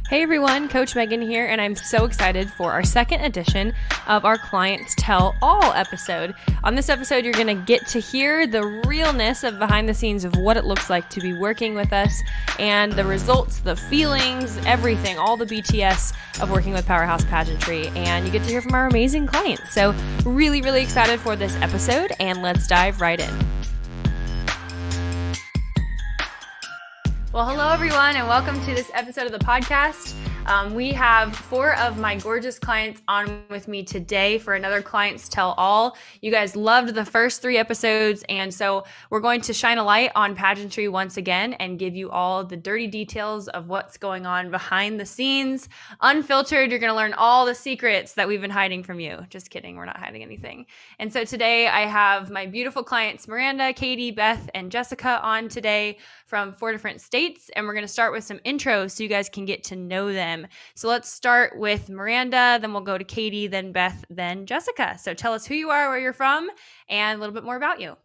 Hey everyone, Coach Megan here, and I'm so excited for our second edition of our Clients Tell All episode. On this episode, you're going to get to hear the realness of behind the scenes of what it looks like to be working with us and the results, the feelings, everything, all the BTS of working with Powerhouse Pageantry. And you get to hear from our amazing clients. So really, really excited for this episode, and let's dive right in. Well, hello everyone, and welcome to this episode of the podcast. We have 4 of my gorgeous clients on with me today for another Clients Tell All. You guys loved the first 3 episodes, and so we're going to shine a light on pageantry once again and give you all the dirty details of what's going on behind the scenes. Unfiltered, you're going to learn all the secrets that we've been hiding from you. Just kidding, we're not hiding anything. And so today I have my beautiful clients Miranda, Katie, Beth, and Jessica on today from 4 different states, and we're going to start with some intros so you guys can get to know them. So let's start with Miranda, then we'll go to Katie, then Beth, then Jessica. So tell us who you are, where you're from, and a little bit more about you.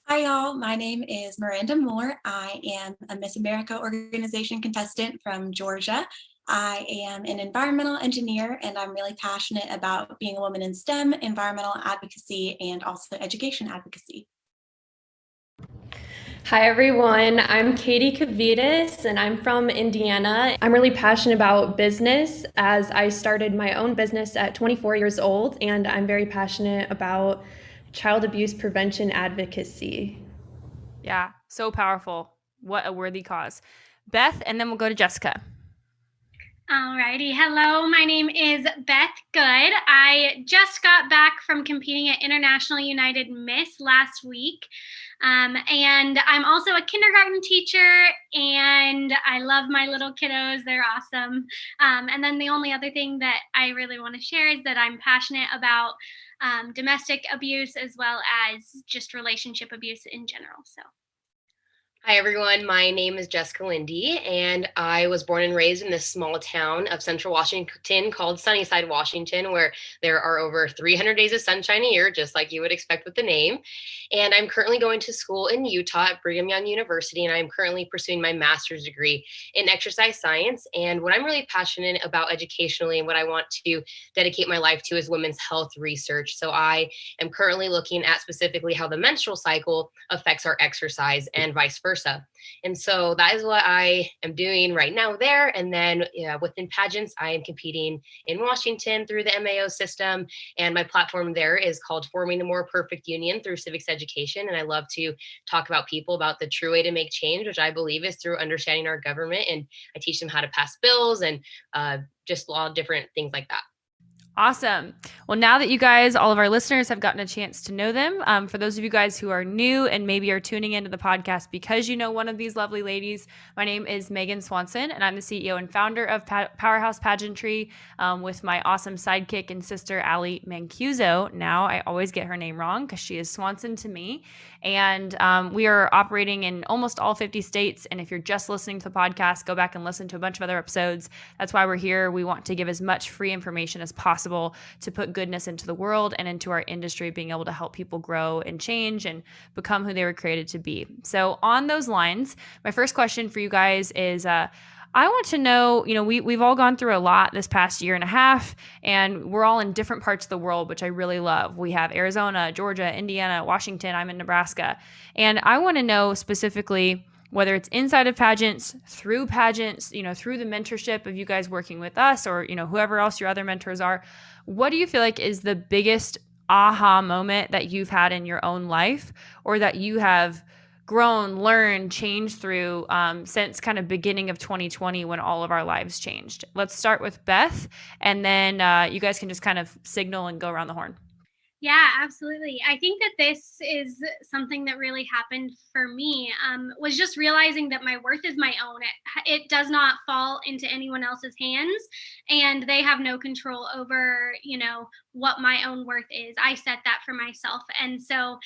Hi, y'all. My name is Miranda Moore. I am a Miss America organization contestant from Georgia. I am an environmental engineer, and I'm really passionate about being a woman in STEM, environmental advocacy, and also education advocacy. Hi everyone, I'm Katie Kavides and I'm from Indiana. I'm really passionate about business as I started my own business at 24 years old, and I'm very passionate about child abuse prevention advocacy. Yeah, so powerful. What a worthy cause. Beth, and then we'll go to Jessica. Alrighty, hello, my name is Beth Good. I just got back from competing at International United Miss last week. And I'm also a kindergarten teacher, and I love my little kiddos. They're awesome. And then the only other thing that I really want to share is that I'm passionate about domestic abuse as well as just relationship abuse in general. So. Hi, everyone. My name is Jessica Lindy, and I was born and raised in this small town of Central Washington called Sunnyside, Washington, where there are over 300 days of sunshine a year, just like you would expect with the name. And I'm currently going to school in Utah at Brigham Young University, and I'm currently pursuing my master's degree in exercise science. And what I'm really passionate about educationally and what I want to dedicate my life to is women's health research. So I am currently looking at specifically how the menstrual cycle affects our exercise and vice versa. And so that is what I am doing right now there. And then within pageants, I am competing in Washington through the MAO system. And my platform there is called Forming a More Perfect Union through Civics Education. And I love to talk about people about the true way to make change, which I believe is through understanding our government. And I teach them how to pass bills and just a lot of different things like that. Awesome. Well, now that you guys, all of our listeners, have gotten a chance to know them, for those of you guys who are new and maybe are tuning into the podcast because you know one of these lovely ladies, my name is Megan Swanson, and I'm the CEO and founder of Powerhouse Pageantry with my awesome sidekick and sister, Allie Mancuso. Now, I always get her name wrong because she is Swanson to me. And we are operating in almost all 50 states. And if you're just listening to the podcast, go back and listen to a bunch of other episodes. That's why we're here. We want to give as much free information as possible to put goodness into the world and into our industry, being able to help people grow and change and become who they were created to be. So on those lines, my first question for you guys is, I want to know, we've all gone through a lot this past year and a half, and we're all in different parts of the world, which I really love. We have Arizona, Georgia, Indiana, Washington. I'm in Nebraska. And I want to know specifically whether it's inside of pageants, through the mentorship of you guys working with us or, whoever else your other mentors are. What do you feel like is the biggest aha moment that you've had in your own life or that you have grown, learned, changed through since kind of beginning of 2020 when all of our lives changed? Let's start with Beth, and then you guys can just kind of signal and go around the horn. Yeah, absolutely. I think that this is something that really happened for me, was just realizing that my worth is my own. It does not fall into anyone else's hands, and they have no control over, what my own worth is. I set that for myself. And so,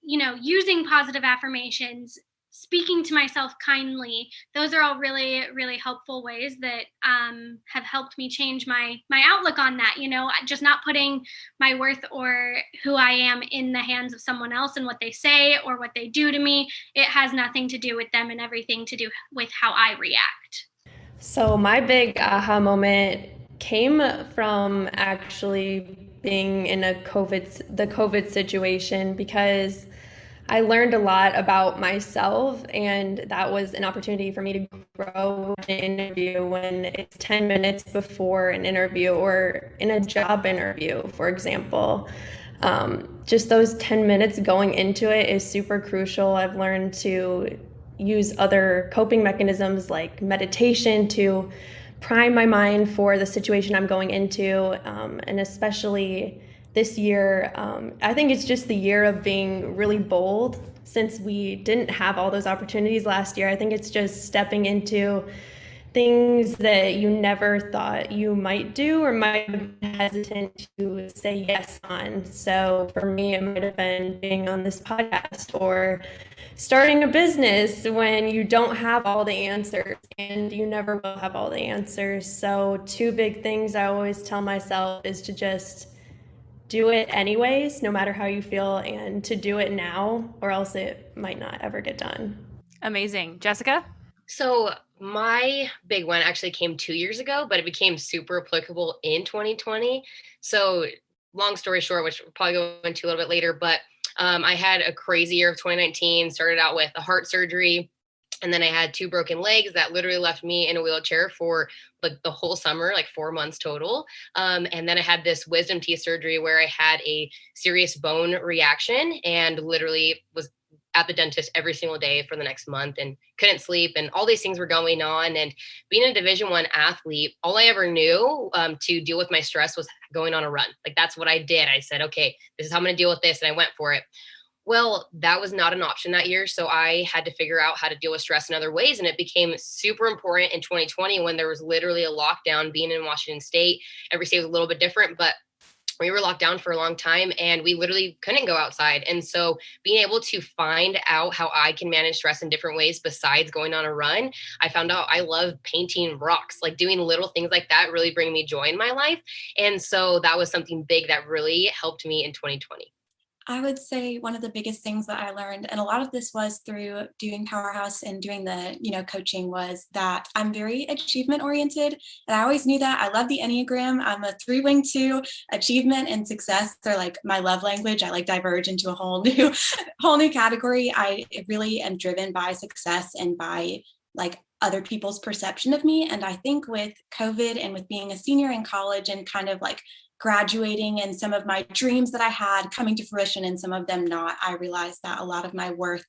using positive affirmations, speaking to myself kindly, those are all really, really helpful ways that have helped me change my outlook on that, just not putting my worth or who I am in the hands of someone else and what they say or what they do to me. It has nothing to do with them and everything to do with how I react. So my big aha moment came from actually being in the COVID situation, because I learned a lot about myself, and that was an opportunity for me to grow in an interview when it's 10 minutes before an interview, or in a job interview, for example. Just those 10 minutes going into it is super crucial. I've learned to use other coping mechanisms like meditation to prime my mind for the situation I'm going into, and especially this year, I think it's just the year of being really bold, since we didn't have all those opportunities last year. I think it's just stepping into things that you never thought you might do, or might have been hesitant to say yes on. So for me, it might have been being on this podcast, or starting a business when you don't have all the answers, and you never will have all the answers. So two big things I always tell myself is to just do it anyways, no matter how you feel, and to do it now, or else it might not ever get done. Amazing. Jessica? So my big one actually came 2 years ago, but it became super applicable in 2020. So long story short, which we'll probably go into a little bit later, but I had a crazy year of 2019. Started out with a heart surgery, and then I had two broken legs that literally left me in a wheelchair for like the whole summer, like 4 months total. And then I had this wisdom teeth surgery where I had a serious bone reaction, and literally was at the dentist every single day for the next month and couldn't sleep, and all these things were going on. And being a Division I athlete, all I ever knew to deal with my stress was going on a run. Like that's what I did. I said, okay, this is how I'm going to deal with this. And I went for it. Well, that was not an option that year. So I had to figure out how to deal with stress in other ways. And it became super important in 2020 when there was literally a lockdown. Being in Washington State, every state was a little bit different, but we were locked down for a long time and we literally couldn't go outside. And so being able to find out how I can manage stress in different ways besides going on a run, I found out I love painting rocks, like doing little things like that really bring me joy in my life. And so that was something big that really helped me in 2020. I would say one of the biggest things that I learned, and a lot of this was through doing Powerhouse and doing the, coaching, was that I'm very achievement oriented. And I always knew that. I love the Enneagram. I'm a 3-wing 2. Achievement and success are like my love language. I like diverge into a whole new category. I really am driven by success and by like other people's perception of me. And I think with COVID and with being a senior in college and kind of like graduating and some of my dreams that I had coming to fruition and some of them not, I realized that a lot of my worth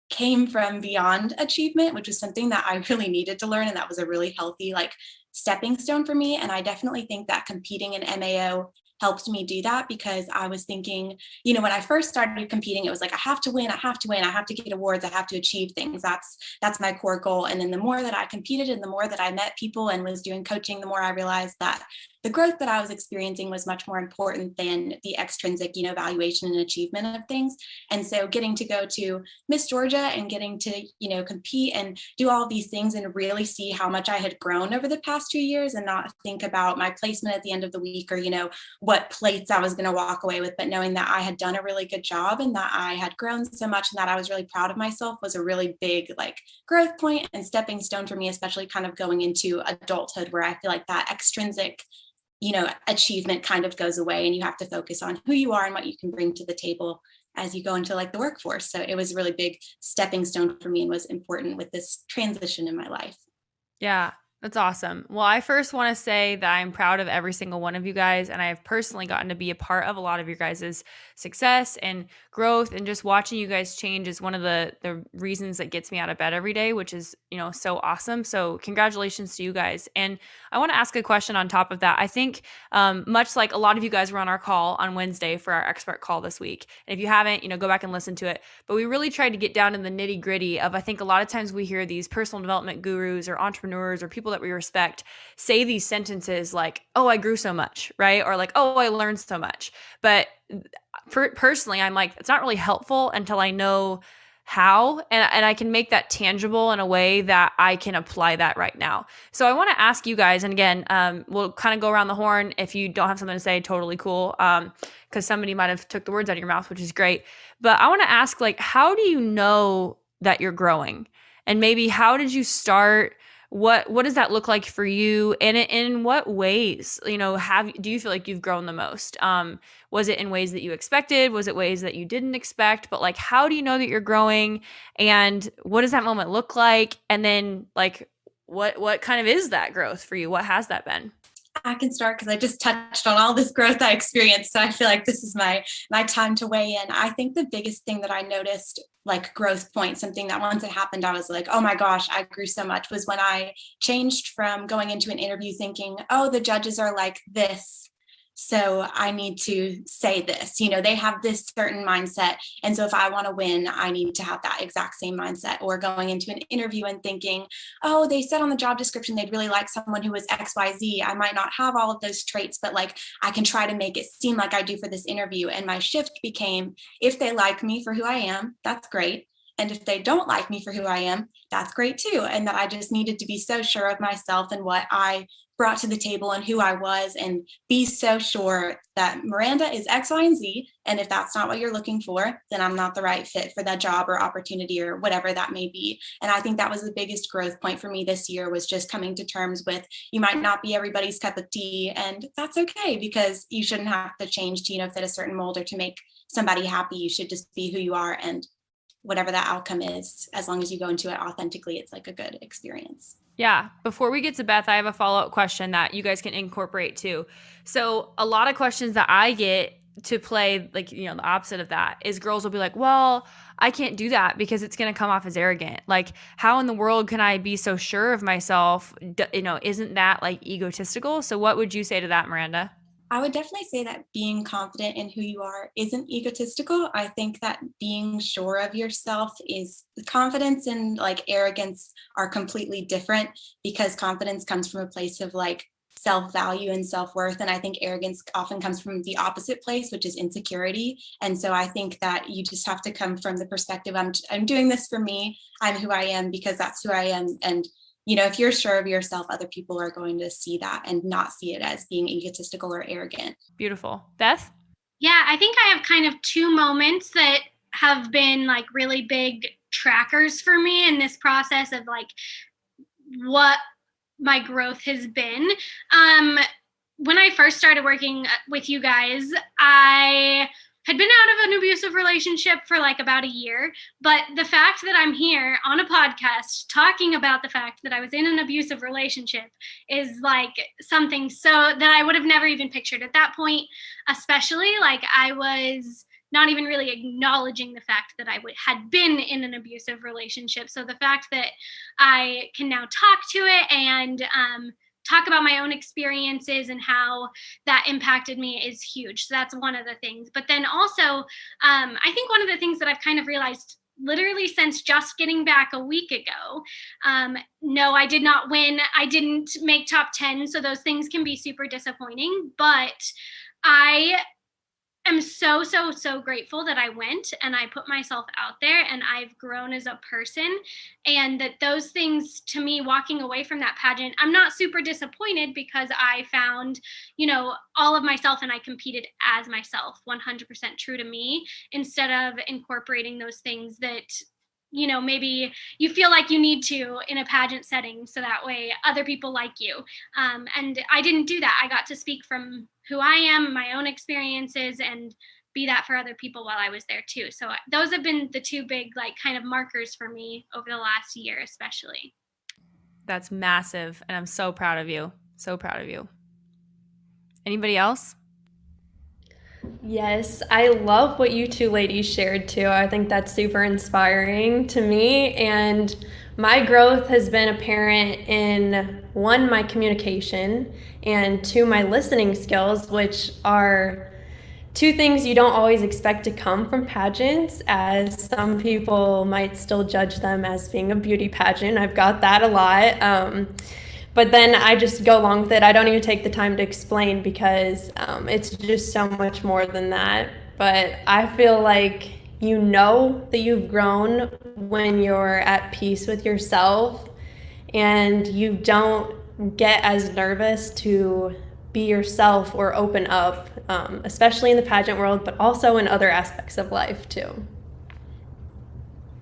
came from beyond achievement, which was something that I really needed to learn. And that was a really healthy, like, stepping stone for me. And I definitely think that competing in MAO helped me do that, because I was thinking, when I first started competing, it was like, I have to win, I have to win, I have to get awards, I have to achieve things. That's my core goal. And then the more that I competed and the more that I met people and was doing coaching, the more I realized that the growth that I was experiencing was much more important than the extrinsic, valuation and achievement of things. And so getting to go to Miss Georgia and getting to, compete and do all these things and really see how much I had grown over the past 2 years, and not think about my placement at the end of the week, or, what plates I was going to walk away with, but knowing that I had done a really good job and that I had grown so much and that I was really proud of myself was a really big, like, growth point and stepping stone for me, especially kind of going into adulthood, where I feel like that extrinsic achievement kind of goes away, and you have to focus on who you are and what you can bring to the table as you go into like the workforce. So it was a really big stepping stone for me and was important with this transition in my life. Yeah, that's awesome. Well, I first want to say that I'm proud of every single one of you guys, and I have personally gotten to be a part of a lot of your guys' success and growth, and just watching you guys change is one of the reasons that gets me out of bed every day, which is, so awesome. So congratulations to you guys. And I want to ask a question on top of that. I think much like a lot of you guys were on our call on Wednesday for our expert call this week. And if you haven't, go back and listen to it. But we really tried to get down in the nitty gritty of, I think a lot of times we hear these personal development gurus or entrepreneurs or people that we respect say these sentences like, oh, I grew so much, right? Or like, oh, I learned so much. But personally, I'm like, it's not really helpful until I know how, and I can make that tangible in a way that I can apply that right now. So I want to ask you guys, and again, we'll kind of go around the horn. If you don't have something to say, totally cool, because somebody might have took the words out of your mouth, which is great. But I want to ask, like, how do you know that you're growing? And maybe how did you start what does that look like for you? And in what ways, do you feel like you've grown the most? Was it in ways that you expected? Was it ways that you didn't expect? But like, how do you know that you're growing? And what does that moment look like? And then like, what kind of is that growth for you? What has that been? I can start because I just touched on all this growth I experienced. So I feel like this is my time to weigh in. I think the biggest thing that I noticed, like growth point, something that once it happened, I was like, oh my gosh, I grew so much, was when I changed from going into an interview thinking, oh, the judges are like this, so I need to say this. They have this certain mindset. And so if I want to win, I need to have that exact same mindset. Or going into an interview and thinking, oh, they said on the job description they'd really like someone who was XYZ. I might not have all of those traits, but like I can try to make it seem like I do for this interview. And my shift became, if they like me for who I am, that's great. And if they don't like me for who I am, that's great too. And that I just needed to be so sure of myself and what I brought to the table and who I was, and be so sure that Miranda is X, Y, and Z. And if that's not what you're looking for, then I'm not the right fit for that job or opportunity or whatever that may be. And I think that was the biggest growth point for me this year, was just coming to terms with, you might not be everybody's cup of tea, and that's okay, because you shouldn't have to change to, fit a certain mold or to make somebody happy. You should just be who you are, and whatever that outcome is, as long as you go into it authentically, it's like a good experience. Yeah. Before we get to Beth, I have a follow-up question that you guys can incorporate too. So a lot of questions that I get to play, like, the opposite of that is girls will be like, well, I can't do that because it's going to come off as arrogant. Like, how in the world can I be so sure of myself? Isn't that like egotistical? So what would you say to that, Miranda? I would definitely say that being confident in who you are isn't egotistical. I think that being sure of yourself is, confidence and like arrogance are completely different, because confidence comes from a place of like self-value and self-worth. And I think arrogance often comes from the opposite place, which is insecurity. And so I think that you just have to come from the perspective, I'm doing this for me. I'm who I am because that's who I am. And if you're sure of yourself, other people are going to see that and not see it as being egotistical or arrogant. Beautiful. Beth? Yeah, I think I have kind of two moments that have been like really big trackers for me in this process of like what my growth has been. When I first started working with you guys, I had been out of an abusive relationship for like about a year, but the fact that I'm here on a podcast talking about the fact that I was in an abusive relationship is like something so that I would have never even pictured at that point. Especially like I was not even really acknowledging the fact that I had been in an abusive relationship. So the fact that I can now talk to it and talk about my own experiences and how that impacted me is huge. So that's one of the things. But then also, I think one of the things that I've kind of realized literally since just getting back a week ago, no, I did not win. I didn't make top 10. So those things can be super disappointing. But I am so, so, so grateful that I went and I put myself out there and I've grown as a person, and that those things, to me, walking away from that pageant, I'm not super disappointed because I found, all of myself and I competed as myself, 100% true to me, instead of incorporating those things that maybe you feel like you need to in a pageant setting so that way other people like you. And I didn't do that. I got to speak from who I am, my own experiences, and be that for other people while I was there too. So those have been the two big like kind of markers for me over the last year, especially. That's massive. And I'm so proud of you. So proud of you. Anybody else? Yes, I love what you two ladies shared too. I think that's super inspiring to me. And my growth has been apparent in one, my communication, and two, my listening skills, which are two things you don't always expect to come from pageants, as some people might still judge them as being a beauty pageant. I've got that a lot. But then I just go along with it. I don't even take the time to explain because it's just so much more than that. But I feel like you know that you've grown when you're at peace with yourself and you don't get as nervous to be yourself or open up, especially in the pageant world, but also in other aspects of life too.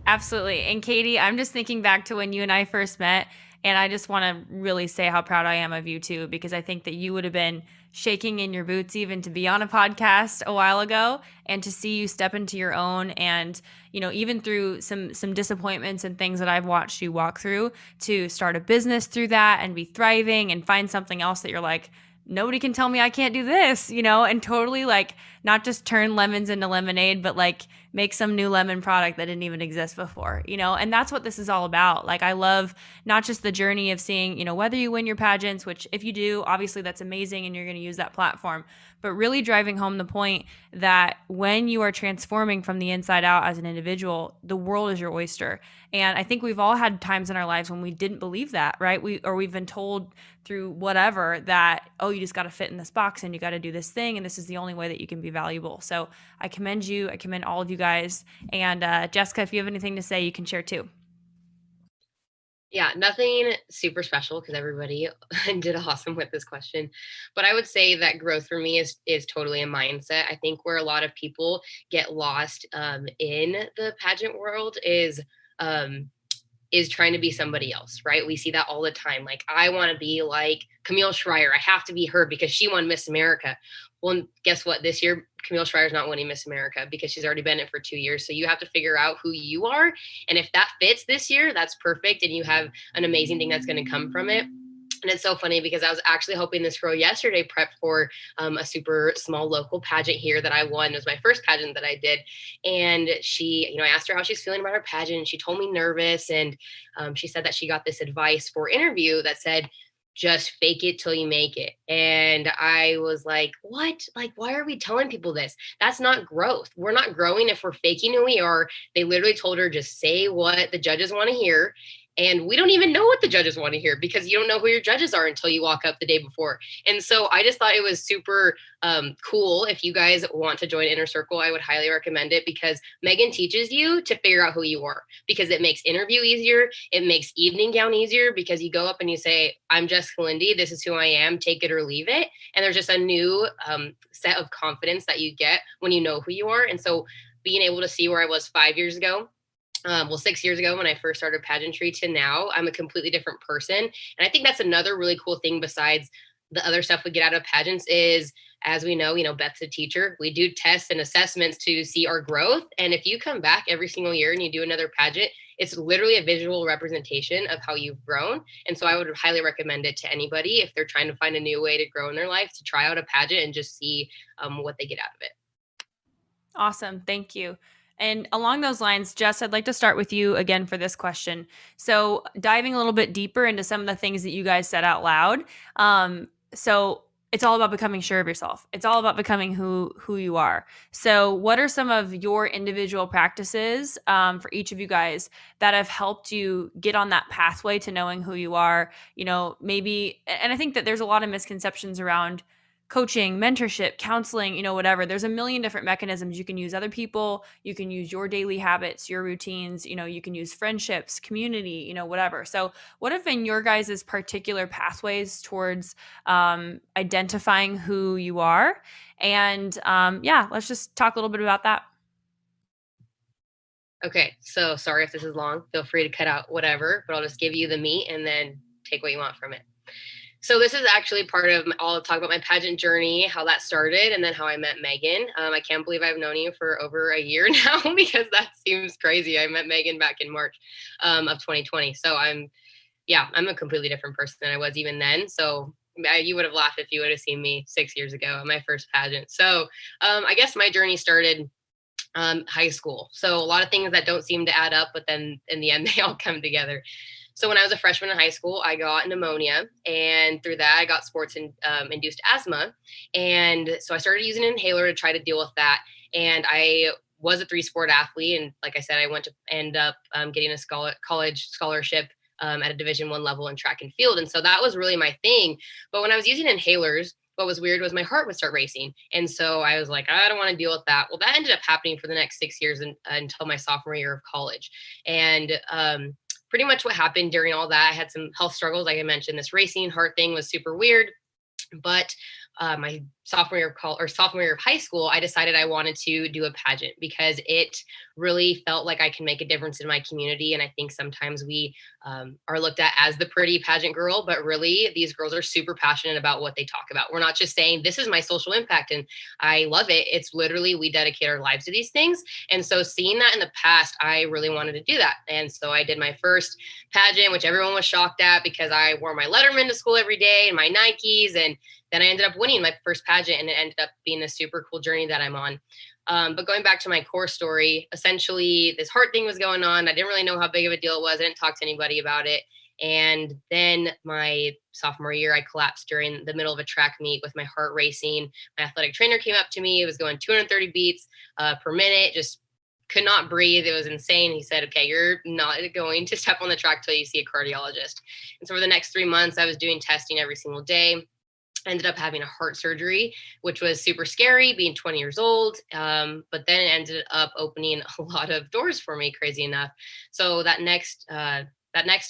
Absolutely. And Katie, I'm just thinking back to when you and I first met, And I just want to really say how proud I am of you too, because I think that you would have been shaking in your boots even to be on a podcast a while ago, and to see you step into your own, and even through some disappointments and things that I've watched you walk through, to start a business through that and be thriving and find something else that you're like, nobody can tell me I can't do this, and totally like not just turn lemons into lemonade, but like make some new lemon product that didn't even exist before, and that's what this is all about. Like, I love not just the journey of seeing, whether you win your pageants, which if you do, obviously that's amazing and you're going to use that platform, but really driving home the point that when you are transforming from the inside out as an individual, the world is your oyster. And I think we've all had times in our lives when we didn't believe that, right? We've been told through whatever that, oh, you just got to fit in this box and you got to do this thing, and this is the only way that you can be valuable. So I commend you. I commend all of you guys. And Jessica, if you have anything to say, you can share too. Yeah, nothing super special because everybody did awesome with this question. But I would say that growth for me is totally a mindset. I think where a lot of people get lost in the pageant world is trying to be somebody else, right? We see that all the time. Like, I want to be like Camille Schreier. I have to be her because she won Miss America. Well, guess what? This year, Camille Schreier's not winning Miss America because she's already been in it for 2 years. So you have to figure out who you are. And if that fits this year, that's perfect. And you have an amazing thing that's going to come from it. And it's so funny because I was actually helping this girl yesterday prep for a super small local pageant here that I won. It was my first pageant that I did. And she, I asked her how she's feeling about her pageant. She told me nervous. And she said that she got this advice for interview that said, just fake it till you make it. And I was like, what? Like, why are we telling people this? That's not growth. We're not growing if we're faking who we are. They literally told her, just say what the judges want to hear. And we don't even know what the judges want to hear because you don't know who your judges are until you walk up the day before. And so I just thought it was super cool. If you guys want to join Inner Circle, I would highly recommend it because Megan teaches you to figure out who you are, because it makes interview easier. It makes evening gown easier because you go up and you say, I'm Jessica Lindy. This is who I am. Take it or leave it. And there's just a new set of confidence that you get when you know who you are. And so being able to see where I was 5 years ago, 6 years ago when I first started pageantry to now, I'm a completely different person. And I think that's another really cool thing besides the other stuff we get out of pageants is, as we know, Beth's a teacher. We do tests and assessments to see our growth. And if you come back every single year and you do another pageant, it's literally a visual representation of how you've grown. And so I would highly recommend it to anybody if they're trying to find a new way to grow in their life, to try out a pageant and just see what they get out of it. Awesome. Thank you. And along those lines, Jess, I'd like to start with you again for this question. So diving a little bit deeper into some of the things that you guys said out loud. So it's all about becoming sure of yourself. It's all about becoming who you are. So what are some of your individual practices for each of you guys that have helped you get on that pathway to knowing who you are? Maybe, and I think that there's a lot of misconceptions around coaching, mentorship, counseling, whatever. There's a million different mechanisms. You can use other people, you can use your daily habits, your routines, you can use friendships, community, whatever. So what have been your guys' particular pathways towards identifying who you are? And let's just talk a little bit about that. Okay, so sorry if this is long. Feel free to cut out whatever, but I'll just give you the meat and then take what you want from it. So this is actually part of, I'll talk about my pageant journey, how that started, and then how I met Megan. I can't believe I've known you for over a year now because that seems crazy. I met Megan back in March of 2020. So I'm a completely different person than I was even then. So you would have laughed if you would have seen me 6 years ago at my first pageant. So I guess my journey started high school. So a lot of things that don't seem to add up, but then in the end, they all come together. So when I was a freshman in high school, I got pneumonia, and through that I got sports induced asthma. And so I started using an inhaler to try to deal with that. And I was a 3-sport athlete. And like I said, I went to end up getting a college scholarship at a Division I level in track and field. And so that was really my thing. But when I was using inhalers, what was weird was my heart would start racing. And so I was like, I don't want to deal with that. Well, that ended up happening for the next 6 years until my sophomore year of college. And pretty much what happened during all that, I had some health struggles. Like I mentioned, this racing heart thing was super weird. But my sophomore year of high school, I decided I wanted to do a pageant because it really felt like I can make a difference in my community. And I think sometimes we are looked at as the pretty pageant girl, but really these girls are super passionate about what they talk about. We're not just saying this is my social impact and I love it. It's literally we dedicate our lives to these things. And so seeing that in the past, I really wanted to do that. And so I did my first pageant, which everyone was shocked at because I wore my Letterman to school every day and my Nikes. And then I ended up winning my first pageant, and it ended up being a super cool journey that I'm on. But going back to my core story, essentially this heart thing was going on. I didn't really know how big of a deal it was. I didn't talk to anybody about it. And then my sophomore year, I collapsed during the middle of a track meet with my heart racing. My athletic trainer came up to me. It was going 230 beats per minute, just could not breathe. It was insane. He said, okay, you're not going to step on the track till you see a cardiologist. And so for the next 3 months, I was doing testing every single day. Ended up having a heart surgery, which was super scary being 20 years old. But then it ended up opening a lot of doors for me, crazy enough. So that next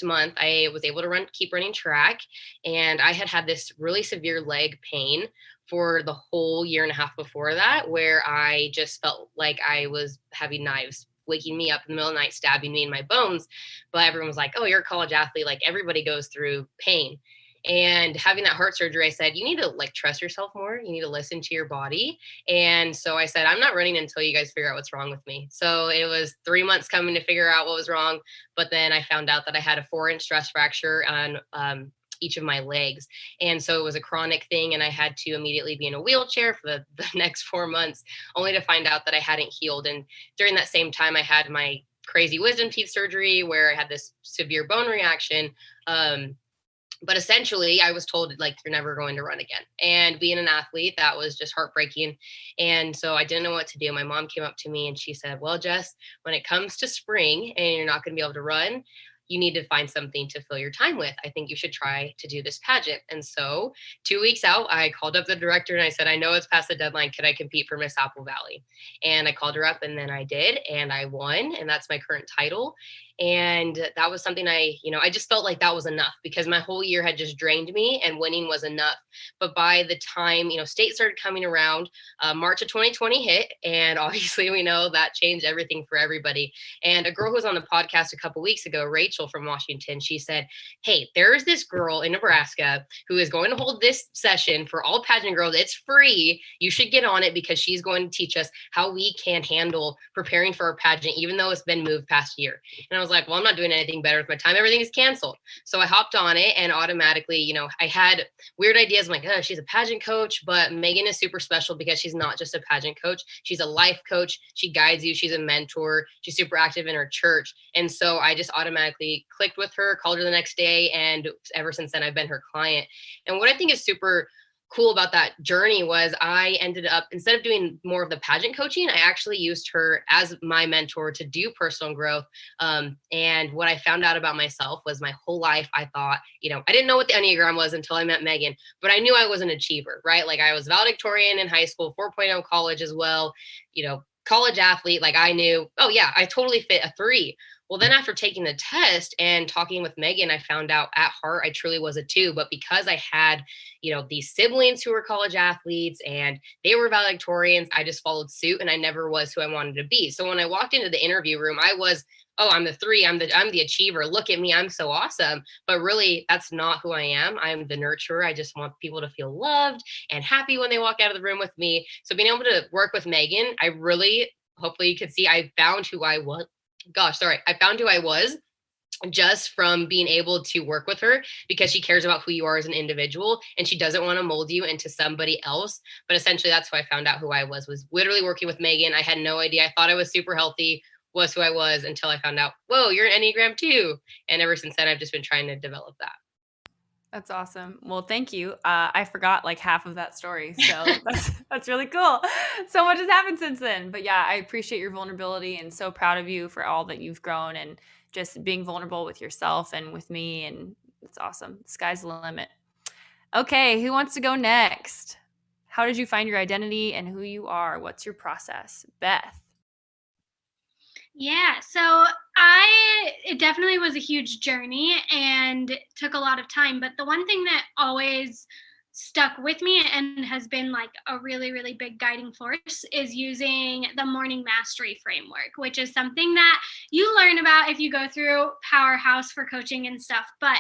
month, I was able to keep running track. And I had this really severe leg pain for the whole year and a half before that, where I just felt like I was having knives waking me up in the middle of the night, stabbing me in my bones. But everyone was like, oh, you're a college athlete. Like everybody goes through pain. And having that heart surgery, I said, you need to trust yourself more. You need to listen to your body. And so I said, I'm not running until you guys figure out what's wrong with me. So it was 3 months coming to figure out what was wrong. But then I found out that I had a 4-inch stress fracture on each of my legs. And so it was a chronic thing. And I had to immediately be in a wheelchair for the next 4 months, only to find out that I hadn't healed. And during that same time, I had my crazy wisdom teeth surgery where I had this severe bone reaction. But essentially I was told you're never going to run again. And being an athlete, that was just heartbreaking. And so I didn't know what to do. My mom came up to me and she said, well, Jess, when it comes to spring and you're not going to be able to run, you need to find something to fill your time with. I think you should try to do this pageant. And so 2 weeks out, I called up the director and I said, I know it's past the deadline. Could I compete for Miss Apple Valley? And I called her up and then I did, and I won. And that's my current title. And that was something I just felt like that was enough because my whole year had just drained me and winning was enough. But by the time, state started coming around, March of 2020 hit. And obviously we know that changed everything for everybody. And a girl who was on the podcast a couple weeks ago, Rachel from Washington, she said, hey, there's this girl in Nebraska who is going to hold this session for all pageant girls. It's free. You should get on it because she's going to teach us how we can handle preparing for a pageant, even though it's been moved past year. And I was like, well, I'm not doing anything better with my time. Everything is canceled. So I hopped on it and automatically, I had weird ideas. I'm like, oh, she's a pageant coach, but Megan is super special because she's not just a pageant coach. She's a life coach. She guides you. She's a mentor. She's super active in her church. And so I just automatically clicked with her, called her the next day. And ever since then, I've been her client. And what I think is super cool about that journey was I ended up, instead of doing more of the pageant coaching, I actually used her as my mentor to do personal growth. And what I found out about myself was my whole life, I thought, I didn't know what the Enneagram was until I met Megan, but I knew I was an achiever, right? Like I was valedictorian in high school, 4.0 college as well, college athlete. Like I knew, oh yeah, I totally fit a 3. Well, then after taking the test and talking with Megan, I found out at heart, I truly was a 2. But because I had, these siblings who were college athletes and they were valedictorians, I just followed suit and I never was who I wanted to be. So when I walked into the interview room, I was, oh, I'm the 3. I'm the achiever. Look at me. I'm so awesome. But really, that's not who I am. I'm the nurturer. I just want people to feel loved and happy when they walk out of the room with me. So being able to work with Megan, I really, hopefully you could see, I found who I was. I found who I was just from being able to work with her because she cares about who you are as an individual and she doesn't want to mold you into somebody else. But essentially that's how I found out who I was literally working with Megan. I had no idea. I thought I was super healthy, was who I was until I found out, whoa, you're an Enneagram too. And ever since then, I've just been trying to develop that. That's awesome. Well, thank you. I forgot half of that story. So that's really cool. So much has happened since then. But yeah, I appreciate your vulnerability and so proud of you for all that you've grown and just being vulnerable with yourself and with me. And it's awesome. The sky's the limit. Okay, who wants to go next? How did you find your identity and who you are? What's your process? Beth. Yeah, so it definitely was a huge journey and took a lot of time. But the one thing that always stuck with me and has been like a really, really big guiding force is using the morning mastery framework, which is something that you learn about if you go through Powerhouse for coaching and stuff. But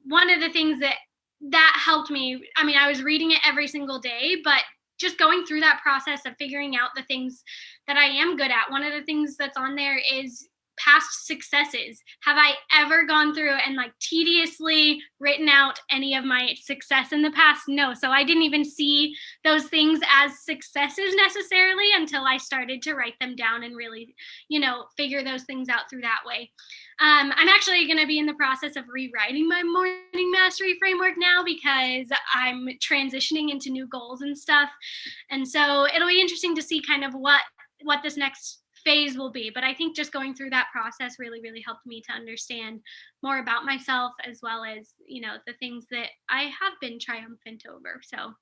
one of the things that helped me, I mean, I was reading it every single day, but just going through that process of figuring out the things that I am good at. One of the things that's on there is past successes. Have I ever gone through and like tediously written out any of my success in the past? No. So I didn't even see those things as successes necessarily until I started to write them down and really, figure those things out through that way. I'm actually going to be in the process of rewriting my morning mastery framework now because I'm transitioning into new goals and stuff. And so it'll be interesting to see kind of what this next phase will be. But I think just going through that process really, really helped me to understand more about myself, as well as, the things that I have been triumphant over. So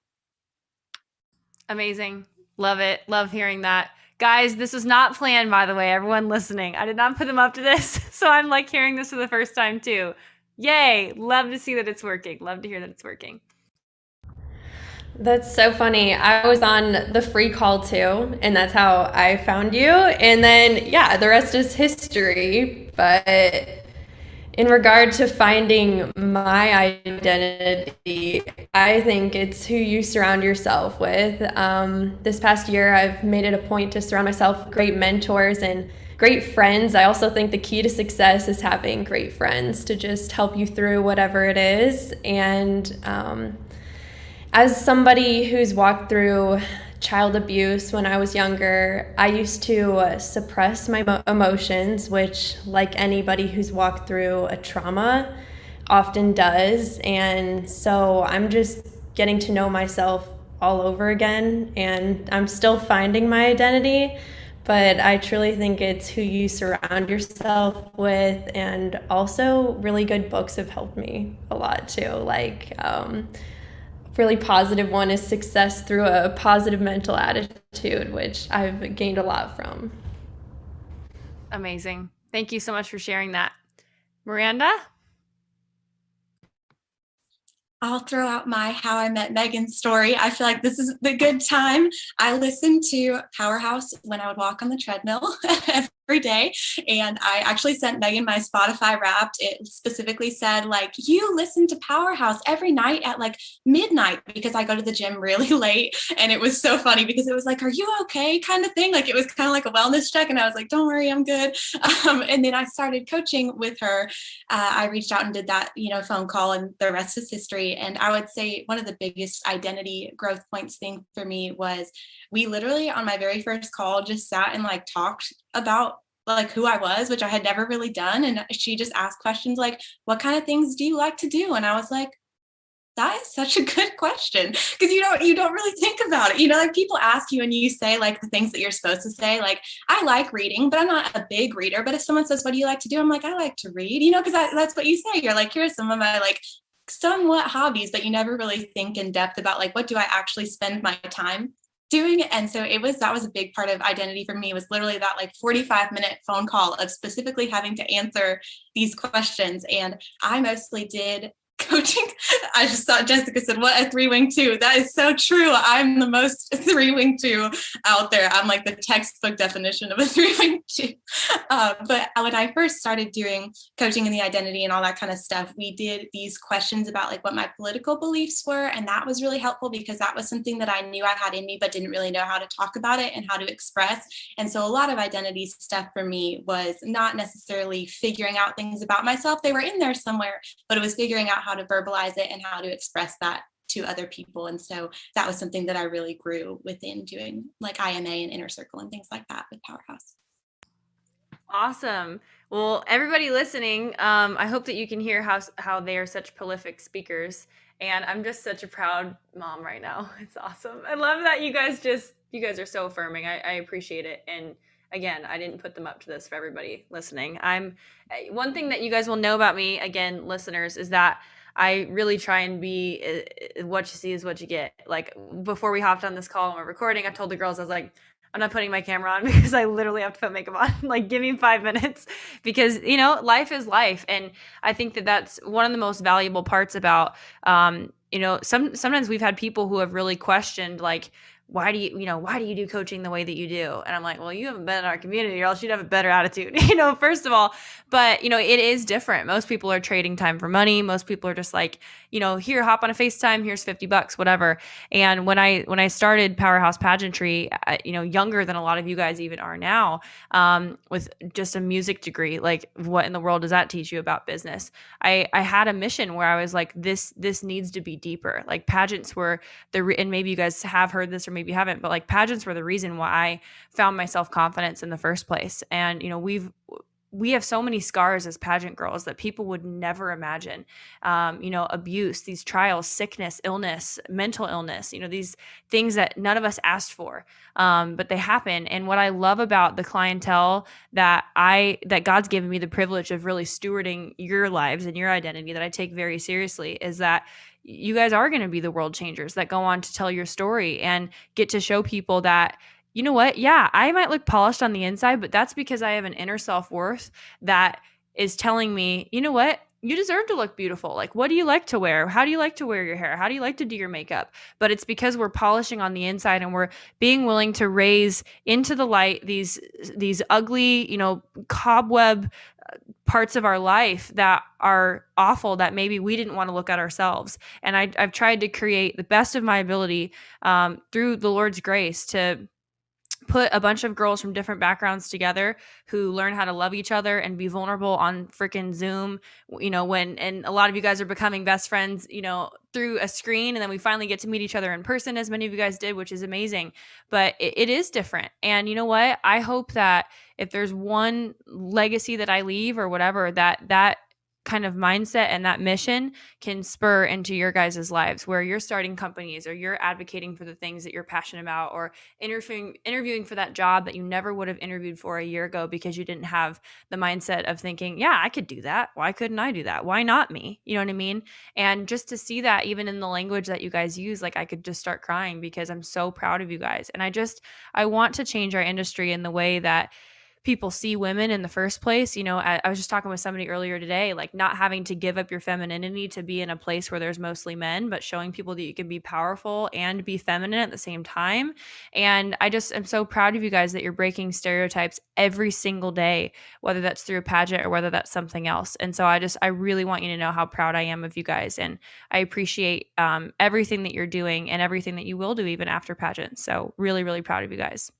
amazing. Love it. Love hearing that. Guys, this was not planned, by the way, everyone listening. I did not put them up to this. So I'm like hearing this for the first time too. Yay. Love to see that it's working. Love to hear that it's working. That's so funny. I was on the free call too, and that's how I found you. And then, yeah, the rest is history. But in regard to finding my identity, I think it's who you surround yourself with. This past year, I've made it a point to surround myself with great mentors and great friends. I also think the key to success is having great friends to just help you through whatever it is. And as somebody who's walked through child abuse when I was younger, I used to suppress my emotions, which, like anybody who's walked through a trauma, often does. And so I'm just getting to know myself all over again, and I'm still finding my identity. But I truly think it's who you surround yourself with, and also really good books have helped me a lot too. Like, really positive one is Success Through a Positive Mental Attitude, which I've gained a lot from. Amazing. Thank you so much for sharing that. Miranda? I'll throw out my How I Met Megan story. I feel like this is the good time. I listened to Powerhouse when I would walk on the treadmill every day. And I actually sent Megan my Spotify Wrapped. It specifically said, like, you listen to Powerhouse every night at like midnight, because I go to the gym really late. And it was so funny because it was like, are you okay? Kind of thing. Like, it was kind of like a wellness check. And I was like, don't worry, I'm good. And then I started coaching with her. I reached out and did that, phone call, and the rest is history. And I would say one of the biggest identity growth points thing for me was we literally on my very first call just sat and like talked about like who I was, which I had never really done. And she just asked questions like, what kind of things do you like to do? And I was like, that is such a good question, because you don't really think about it. Like people ask you and you say like the things that you're supposed to say, like, I like reading, but I'm not a big reader. But if someone says, what do you like to do? I'm like, I like to read, because that's what you say. You're like, here are some of my like somewhat hobbies, but you never really think in depth about like, what do I actually spend my time doing? And so that was a big part of identity for me, was literally that like 45-minute phone call of specifically having to answer these questions. And I mostly did coaching. I just thought Jessica said, what a 3-wing 2. That is so true. I'm the most 3-wing 2 out there. I'm like the textbook definition of a 3-wing 2. But when I first started doing coaching in the identity and all that kind of stuff, we did these questions about like what my political beliefs were. And that was really helpful because that was something that I knew I had in me, but didn't really know how to talk about it and how to express. And so a lot of identity stuff for me was not necessarily figuring out things about myself. They were in there somewhere, but it was figuring out how to verbalize it and how to express that to other people. And so that was something that I really grew within doing like IMA and Inner Circle and things like that with Powerhouse. Awesome. Well, everybody listening, I hope that you can hear how they are such prolific speakers. And I'm just such a proud mom right now. It's awesome. I love that you guys are so affirming. I appreciate it. And again, I didn't put them up to this for everybody listening. One thing that you guys will know about me, again, listeners, is that I really try and be what you see is what you get. Like before we hopped on this call and we're recording, I told the girls, I was like, I'm not putting my camera on because I literally have to put makeup on. Like, give me 5 minutes because, life is life. And I think that that's one of the most valuable parts about sometimes we've had people who have really questioned, like, why do you do coaching the way that you do? And I'm like, well, you haven't been in our community, or else you'd have a better attitude, first of all. But, it is different. Most people are trading time for money. Most people are just like, here, hop on a FaceTime, here's $50, whatever. And when I started Powerhouse Pageantry, younger than a lot of you guys even are now, with just a music degree, like, what in the world does that teach you about business? I had a mission where I was like, this needs to be deeper. Like, pageants were and maybe you guys have heard this or maybe you haven't, but like, pageants were the reason why I found my self-confidence in the first place. And we have so many scars as pageant girls that people would never imagine. Abuse, these trials, sickness, illness, mental illness, these things that none of us asked for, but they happen. And what I love about the clientele that God's given me the privilege of really stewarding your lives and your identity, that I take very seriously, is that you guys are going to be the world changers that go on to tell your story and get to show people that, you know what? Yeah, I might look polished on the inside, but that's because I have an inner self-worth that is telling me, you know what? You deserve to look beautiful. Like, what do you like to wear? How do you like to wear your hair? How do you like to do your makeup? But it's because we're polishing on the inside, and we're being willing to raise into the light these ugly, cobweb parts of our life that are awful, that maybe we didn't want to look at ourselves. And I've tried to create the best of my ability, through the Lord's grace, to put a bunch of girls from different backgrounds together who learn how to love each other and be vulnerable on freaking Zoom, and a lot of you guys are becoming best friends, through a screen, and then we finally get to meet each other in person, as many of you guys did, which is amazing. But it is different. And you know what? I hope that if there's one legacy that I leave or whatever, that kind of mindset and that mission can spur into your guys' lives, where you're starting companies, or you're advocating for the things that you're passionate about, or interviewing for that job that you never would have interviewed for a year ago because you didn't have the mindset of thinking, yeah, I could do that. Why couldn't I do that? Why not me? You know what I mean? And just to see that even in the language that you guys use, like, I could just start crying because I'm so proud of you guys. And I want to change our industry in the way that people see women in the first place. I was just talking with somebody earlier today, like, not having to give up your femininity to be in a place where there's mostly men, but showing people that you can be powerful and be feminine at the same time. And I just am so proud of you guys that you're breaking stereotypes every single day, whether that's through a pageant or whether that's something else. And so I really want you to know how proud I am of you guys. And I appreciate everything that you're doing and everything that you will do even after pageants. So really, really proud of you guys.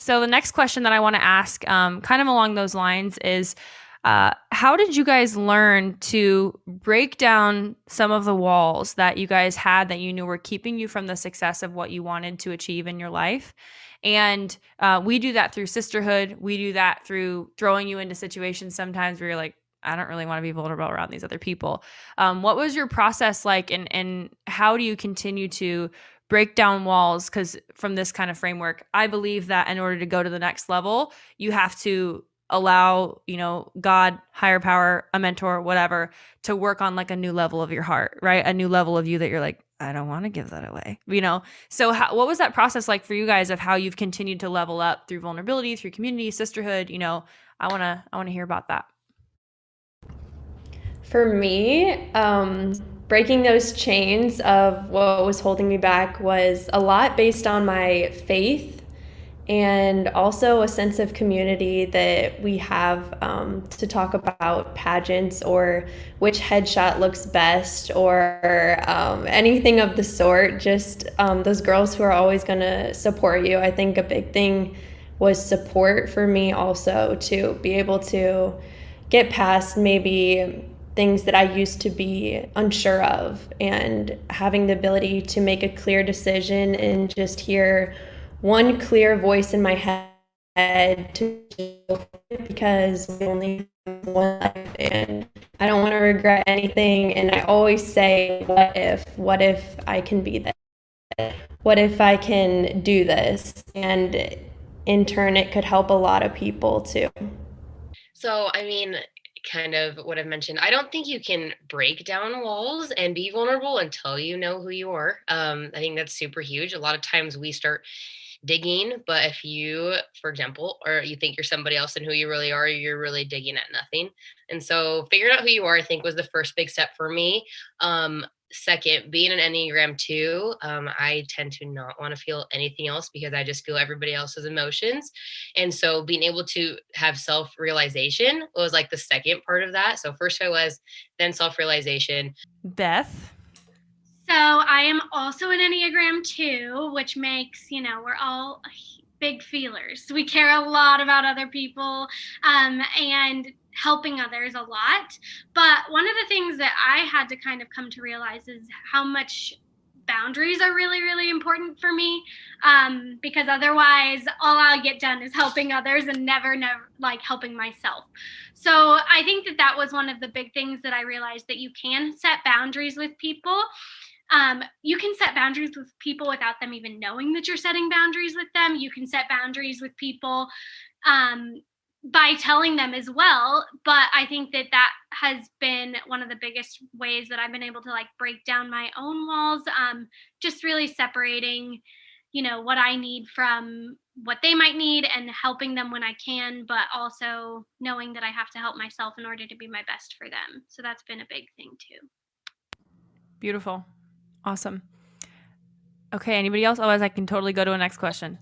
So the next question that I want to ask, kind of along those lines, is how did you guys learn to break down some of the walls that you guys had that you knew were keeping you from the success of what you wanted to achieve in your life? And we do that through sisterhood. We do that through throwing you into situations sometimes where you're like, I don't really want to be vulnerable around these other people. What was your process like, and how do you continue to break down walls? Because from this kind of framework, I believe that in order to go to the next level, you have to allow, God, higher power, a mentor, whatever, to work on like a new level of your heart, right? A new level of you that you're like, I don't want to give that away, So what was that process like for you guys of how you've continued to level up through vulnerability, through community, sisterhood? I want to hear about that. For me, breaking those chains of what was holding me back was a lot based on my faith, and also a sense of community that we have, to talk about pageants or which headshot looks best, or anything of the sort. Just those girls who are always going to support you. I think a big thing was support for me also, to be able to get past maybe things that I used to be unsure of, and having the ability to make a clear decision and just hear one clear voice in my head to because we only have one life and I don't want to regret anything. And I always say, what if I can be this? What if I can do this? And in turn, it could help a lot of people too. So, kind of what I've mentioned, I don't think you can break down walls and be vulnerable until you know who you are. I think that's super huge. A lot of times we start digging. But if you, for example, or you think you're somebody else than who you really are, you're really digging at nothing. And so figuring out who you are, I think, was the first big step for me. Second, being an Enneagram 2, I tend to not want to feel anything else because I just feel everybody else's emotions. And so being able to have self-realization was like the second part of that. So first I was, then self-realization. Beth. So I am also an Enneagram 2, which makes, we're all big feelers. We care a lot about other people and helping others a lot. But one of the things that I had to kind of come to realize is how much boundaries are really, really important for me, because otherwise all I'll get done is helping others and never like helping myself. So I think that was one of the big things that I realized, that you can set boundaries with people. You can set boundaries with people without them even knowing that you're setting boundaries with them. You can set boundaries with people by telling them as well. But I think that has been one of the biggest ways that I've been able to like break down my own walls, just really separating, what I need from what they might need and helping them when I can, but also knowing that I have to help myself in order to be my best for them. So that's been a big thing too. Beautiful. Awesome. Okay, anybody else? Otherwise, I can totally go to a next question.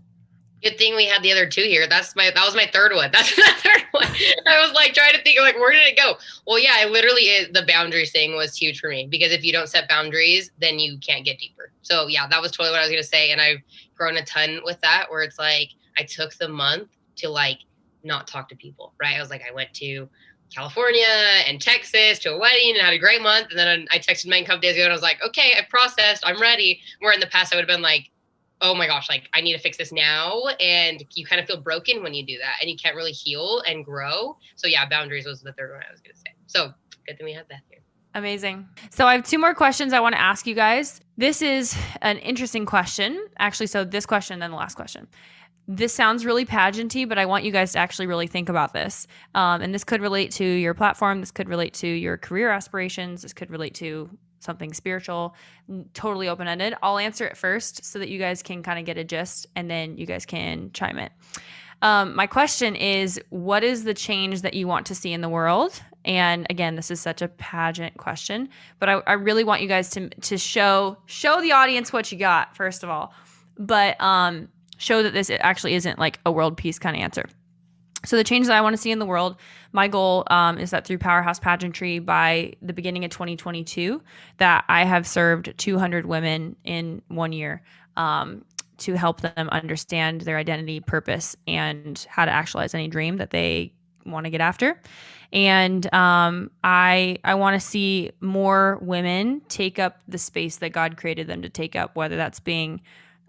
Good thing we had the other two here. That was my third one. That's the third one. I was like trying to think like, where did it go? Well, yeah, the boundaries thing was huge for me, because if you don't set boundaries, then you can't get deeper. So yeah, that was totally what I was going to say. And I've grown a ton with that, where it's like, I took the month to like not talk to people, right? I was like, I went to California and Texas to a wedding and had a great month. And then I texted Megan a couple days ago and I was like, okay, I processed, I'm ready. Where in the past I would have been like, oh my gosh, like I need to fix this now. And you kind of feel broken when you do that and you can't really heal and grow. So yeah, boundaries was the third one I was going to say. So good thing we had that here. Amazing. So I have two more questions I want to ask you guys. This is an interesting question. Actually, so this question and then the last question. This sounds really pageanty, but I want you guys to actually really think about this. And this could relate to your platform. This could relate to your career aspirations. This could relate to something spiritual, totally open-ended. I'll answer it first so that you guys can kind of get a gist, and then you guys can chime in. My question is, what is the change that you want to see in the world? And again, this is such a pageant question, but I really want you guys to show the audience what you got, first of all, but show that this actually isn't like a world peace kind of answer. So the change that I want to see in the world, my goal is that through Powerhouse Pageantry by the beginning of 2022, that I have served 200 women in 1 year to help them understand their identity, purpose, and how to actualize any dream that they want to get after. And I want to see more women take up the space that God created them to take up, whether that's being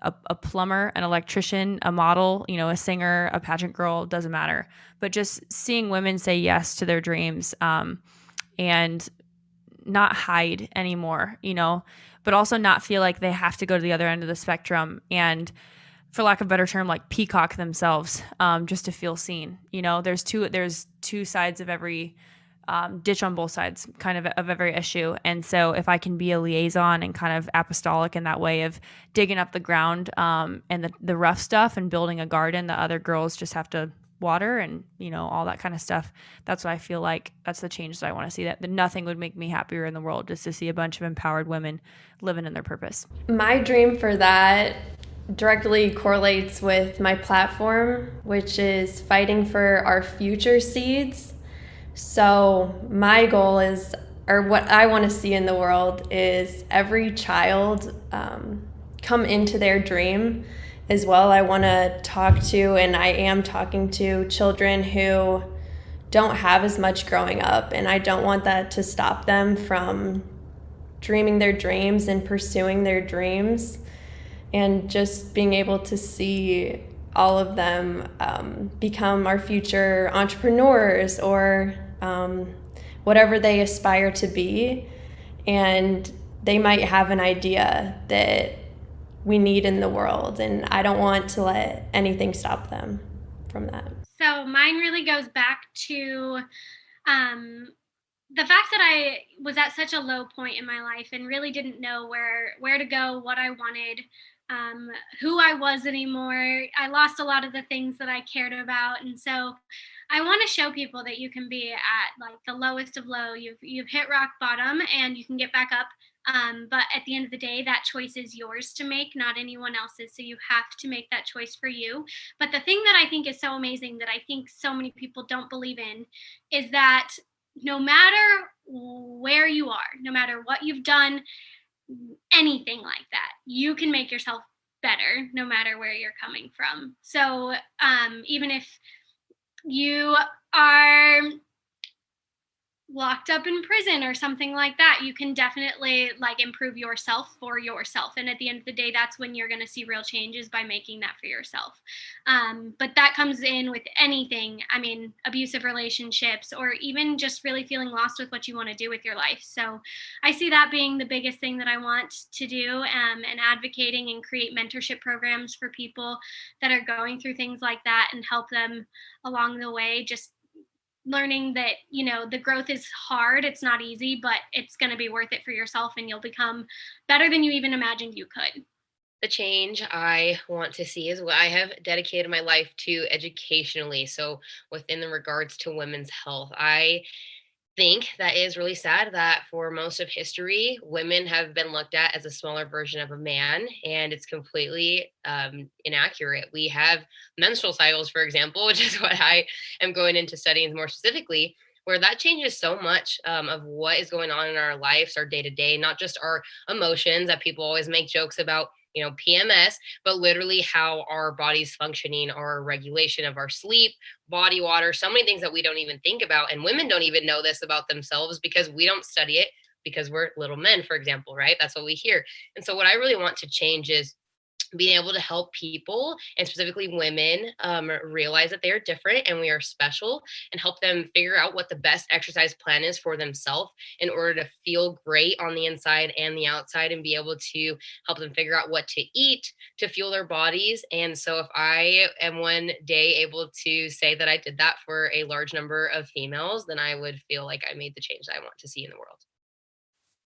a plumber, an electrician, a model, a singer, a pageant girl, doesn't matter. But just seeing women say yes to their dreams and not hide anymore, but also not feel like they have to go to the other end of the spectrum and, for lack of a better term, like peacock themselves just to feel seen. There's two sides of every ditch on both sides kind of every issue. And so if I can be a liaison and kind of apostolic in that way of digging up the ground and the rough stuff and building a garden that other girls just have to water and, all that kind of stuff, that's what I feel like that's the change that I want to see, that nothing would make me happier in the world just to see a bunch of empowered women living in their purpose. My dream for that directly correlates with my platform, which is fighting for our future seeds. So my goal is, or what I want to see in the world, is every child come into their dream as well. I want to talk to, and I am talking to, children who don't have as much growing up, and I don't want that to stop them from dreaming their dreams and pursuing their dreams, and just being able to see all of them become our future entrepreneurs or whatever they aspire to be. And they might have an idea that we need in the world, and I don't want to let anything stop them from that. So mine really goes back to the fact that I was at such a low point in my life and really didn't know where to go, what I wanted. who I was anymore. I lost a lot of the things that I cared about. And so I want to show people that you can be at like the lowest of low. You've hit rock bottom and you can get back up. But at the end of the day, that choice is yours to make, not anyone else's. So you have to make that choice for you. But the thing that I think is so amazing that I think so many people don't believe in is that no matter where you are, no matter what you've done, anything like that, you can make yourself better no matter where you're coming from. So even if you are locked up in prison or something like that, you can definitely like improve yourself for yourself. And at the end of the day, that's when you're going to see real changes, by making that for yourself. But that comes in with anything. I mean, abusive relationships, or even just really feeling lost with what you want to do with your life. So I see that being the biggest thing that I want to do, and advocating and create mentorship programs for people that are going through things like that and help them along the way. Just learning that, you know, the growth is hard, it's not easy, but it's going to be worth it for yourself, and you'll become better than you even imagined you could. The change I want to see is what I have dedicated my life to educationally. So within the regards to women's health, I think that is really sad that for most of history, women have been looked at as a smaller version of a man, and it's completely inaccurate. We have menstrual cycles, for example, which is what I am going into studying more specifically, where that changes so much of what is going on in our lives, our day to day, not just our emotions that people always make jokes about. PMS, but literally how our body's functioning, our regulation of our sleep, body water, so many things that we don't even think about. And women don't even know this about themselves because we don't study it, because we're little men, for example, right? That's what we hear. And so, what I really want to change is being able to help people, and specifically women, realize that they are different and we are special, and help them figure out what the best exercise plan is for themselves in order to feel great on the inside and the outside, and be able to help them figure out what to eat to fuel their bodies. And so if I am one day able to say that I did that for a large number of females, then I would feel like I made the change that I want to see in the world.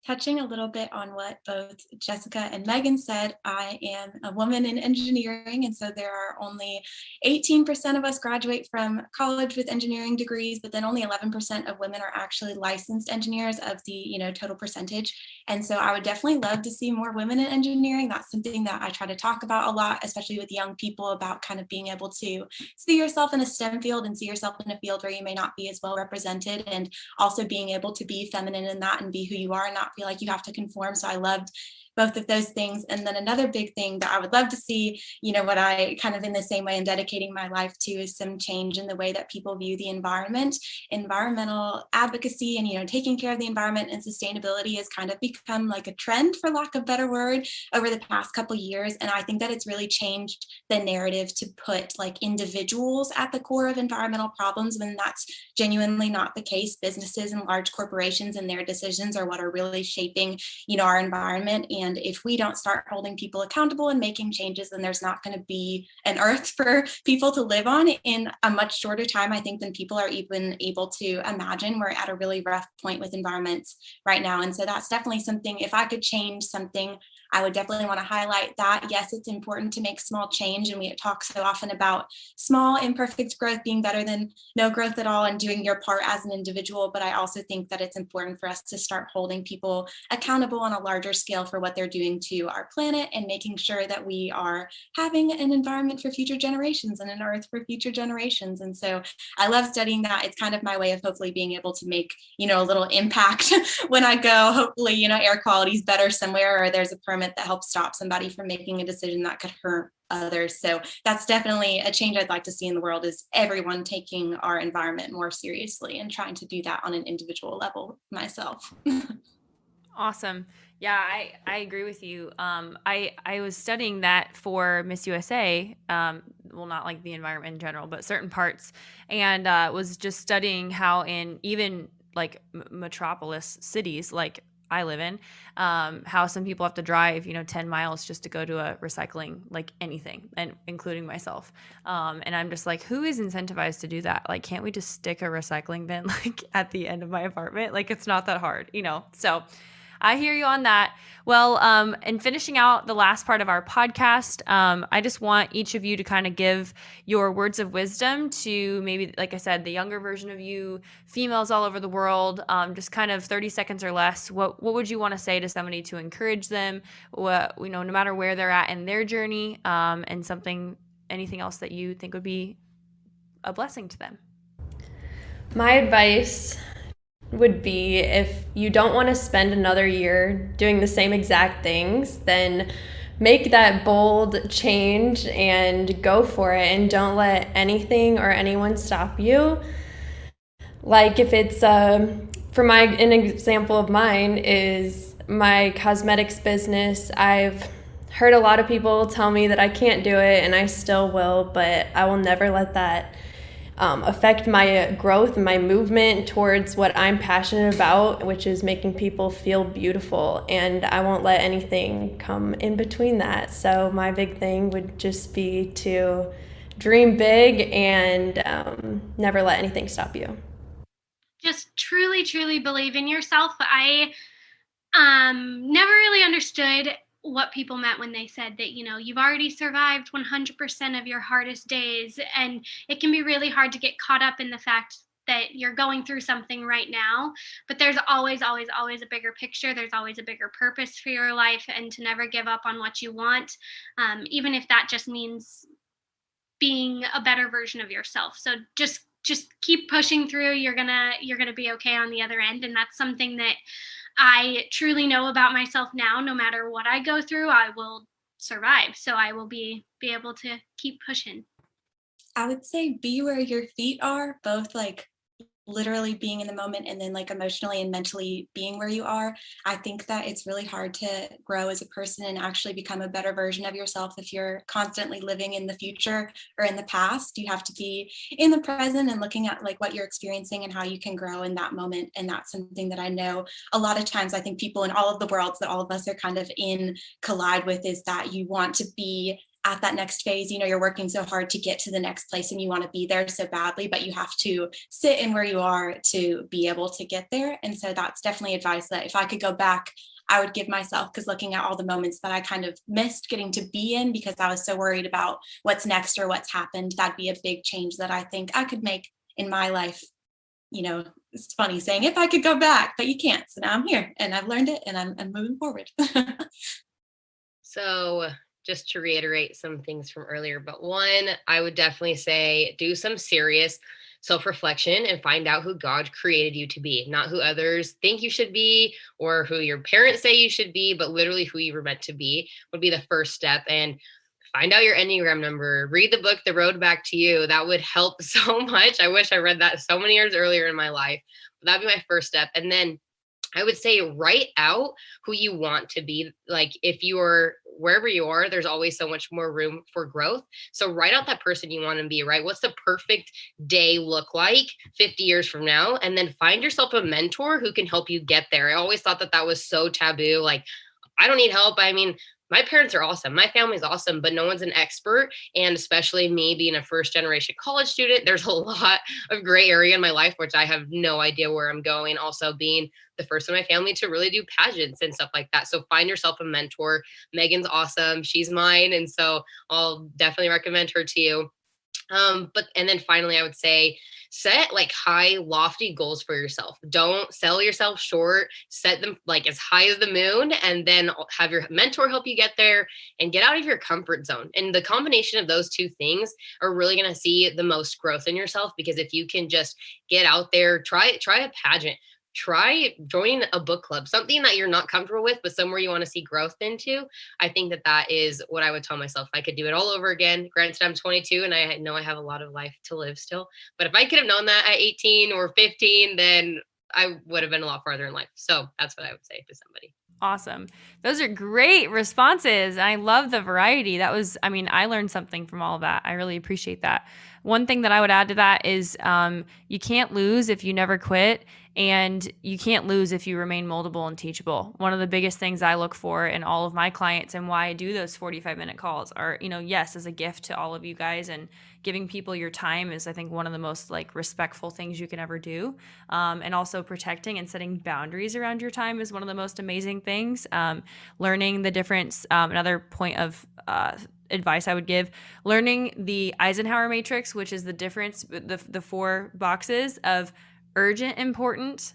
Touching a little bit on what both Jessica and Megan said, I am a woman in engineering, and so there are only 18% of us graduate from college with engineering degrees, but then only 11% of women are actually licensed engineers of the total percentage. And so I would definitely love to see more women in engineering. That's something that I try to talk about a lot, especially with young people, about kind of being able to see yourself in a STEM field and see yourself in a field where you may not be as well represented, and also being able to be feminine in that and be who you are and not feel like you have to conform. So I loved both of those things. And then another big thing that I would love to see, what I kind of in the same way I'm dedicating my life to, is some change in the way that people view the environment. Environmental advocacy and, taking care of the environment and sustainability has kind of become like a trend, for lack of a better word, over the past couple of years. And I think that it's really changed the narrative to put like individuals at the core of environmental problems, when that's genuinely not the case. Businesses and large corporations and their decisions are what are really shaping, our environment. And if we don't start holding people accountable and making changes, then there's not going to be an earth for people to live on in a much shorter time, I think, than people are even able to imagine. We're at a really rough point with environments right now. And so that's definitely something, if I could change something, I would definitely want to highlight that. Yes, it's important to make small change. And we talk so often about small, imperfect growth being better than no growth at all, and doing your part as an individual. But I also think that it's important for us to start holding people accountable on a larger scale for what they're doing to our planet, and making sure that we are having an environment for future generations and an earth for future generations. And so I love studying that. It's kind of my way of hopefully being able to make, a little impact when I go. Hopefully, air quality is better somewhere, or there's a permit that helps stop somebody from making a decision that could hurt others. So that's definitely a change I'd like to see in the world, is everyone taking our environment more seriously, and trying to do that on an individual level myself. Awesome. Yeah, I agree with you. I was studying that for Miss USA. Well, not like the environment in general, but certain parts, and was just studying how in even like metropolis cities like I live in, how some people have to drive, 10 miles just to go to a recycling, like anything, and including myself. And I'm just like, who is incentivized to do that? Like, can't we just stick a recycling bin like at the end of my apartment? Like, it's not that hard, So I hear you on that. Well, and finishing out the last part of our podcast, I just want each of you to kind of give your words of wisdom to maybe, like I said, the younger version of you, females all over the world, just kind of 30 seconds or less. What would you want to say to somebody to encourage them, no matter where they're at in their journey, and anything else that you think would be a blessing to them? My advice would be, if you don't want to spend another year doing the same exact things, then make that bold change and go for it, and don't let anything or anyone stop you. Like, if it's an example of mine is my cosmetics business. I've heard a lot of people tell me that I can't do it, and I still will, but I will never let that affect my growth and my movement towards what I'm passionate about, which is making people feel beautiful. And I won't let anything come in between that. So my big thing would just be to dream big and never let anything stop you. Just truly, truly believe in yourself. I never really understood what people meant when they said that, you've already survived 100% of your hardest days. And it can be really hard to get caught up in the fact that you're going through something right now, but there's always, always, always a bigger picture. There's always a bigger purpose for your life, and to never give up on what you want, even if that just means being a better version of yourself. So just keep pushing through. You're gonna be okay on the other end. And that's something that I truly know about myself now. No matter what I go through, I will survive. So I will be able to keep pushing. I would say be where your feet are, both like literally being in the moment and then like emotionally and mentally being where you are. I think that it's really hard to grow as a person and actually become a better version of yourself if you're constantly living in the future or in the past. You have to be in the present and looking at like what you're experiencing and how you can grow in that moment. And that's something that I know a lot of times I think people in all of the worlds that all of us are kind of in collide with, is that you want to be at that next phase. You're working so hard to get to the next place and you want to be there so badly, but you have to sit in where you are to be able to get there. And so that's definitely advice that if I could go back, I would give myself, because looking at all the moments that I kind of missed getting to be in because I was so worried about what's next or what's happened, that'd be a big change that I think I could make in my life. It's funny saying if I could go back, but you can't. So now I'm here and I've learned it and I'm moving forward. So just to reiterate some things from earlier, but one, I would definitely say do some serious self-reflection and find out who God created you to be, not who others think you should be or who your parents say you should be, but literally who you were meant to be would be the first step. And find out your Enneagram number, read the book, The Road Back to You. That would help so much. I wish I read that so many years earlier in my life, but that'd be my first step. And then I would say write out who you want to be. Like, if you're wherever you are, there's always so much more room for growth. So write out that person you want to be, right? What's the perfect day look like 50 years from now? And then find yourself a mentor who can help you get there. I always thought that was so taboo. Like, I don't need help. I mean, my parents are awesome. My family's awesome, but no one's an expert. And especially me being a first generation college student, there's a lot of gray area in my life, which I have no idea where I'm going. Also being the first in my family to really do pageants and stuff like that. So find yourself a mentor. Megan's awesome. She's mine. And so I'll definitely recommend her to you. And then finally, I would say set like high, lofty goals for yourself. Don't sell yourself short. Set them like as high as the moon, and then have your mentor help you get there and get out of your comfort zone. And the combination of those two things are really going to see the most growth in yourself, because if you can just get out there, try a pageant, try joining a book club, something that you're not comfortable with, but somewhere you want to see growth into. I think that is what I would tell myself. I could do it all over again. Granted, I'm 22 and I know I have a lot of life to live still, but if I could have known that at 18 or 15, then I would have been a lot farther in life. So that's what I would say to somebody. Awesome. Those are great responses. I love the variety. I learned something from all of that. I really appreciate that. One thing that I would add to that is you can't lose if you never quit, and you can't lose if you remain moldable and teachable. One of the biggest things I look for in all of my clients and why I do those 45-minute calls are, yes, as a gift to all of you guys, and giving people your time is, I think, one of the most like respectful things you can ever do. And also protecting and setting boundaries around your time is one of the most amazing things. Learning the difference, another point of advice I would give, learning the Eisenhower matrix, which is the difference, the 4 boxes of urgent, important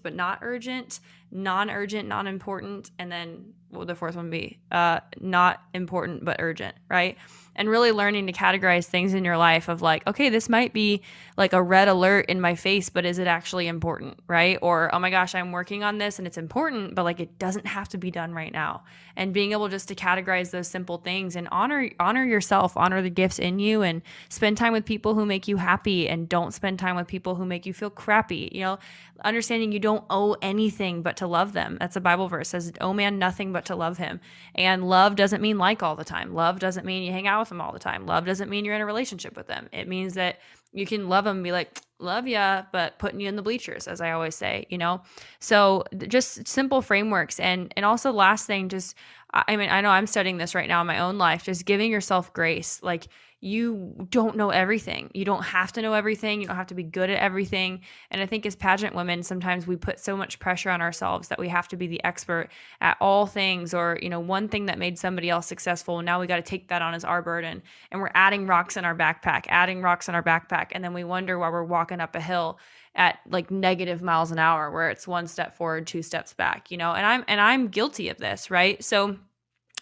but not urgent, non-urgent, not important, and then what would the 4th one be? Not important but urgent, right? And really learning to categorize things in your life of like, okay, this might be like a red alert in my face, but is it actually important, right? Or, oh my gosh, I'm working on this and it's important, but like it doesn't have to be done right now. And being able just to categorize those simple things and honor yourself, honor the gifts in you, and spend time with people who make you happy, and don't spend time with people who make you feel crappy. Understanding you don't owe anything but to love them. That's a Bible verse, says, "Owe man nothing but to love him." And love doesn't mean like all the time. Love doesn't mean you hang out with them all the time. Love doesn't mean you're in a relationship with them. It means that you can love them and be like, love ya, but putting you in the bleachers, as I always say, So just simple frameworks. And also last thing, I know I'm studying this right now in my own life, just giving yourself grace. Like, you don't know everything. You don't have to know everything. You don't have to be good at everything. And I think as pageant women, sometimes we put so much pressure on ourselves that we have to be the expert at all things, or, one thing that made somebody else successful. And now we got to take that on as our burden. And we're adding rocks in our backpack. And then we wonder why we're walking up a hill at like negative miles an hour, where it's 1 step forward, 2 steps back, and I'm guilty of this, right? So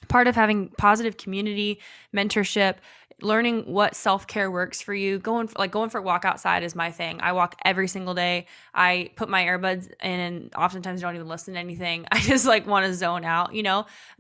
part of having positive community, mentorship, learning what self-care works for you, going for a walk outside is my thing. I walk every single day. I put my earbuds in and oftentimes don't even listen to anything. I just want to zone out,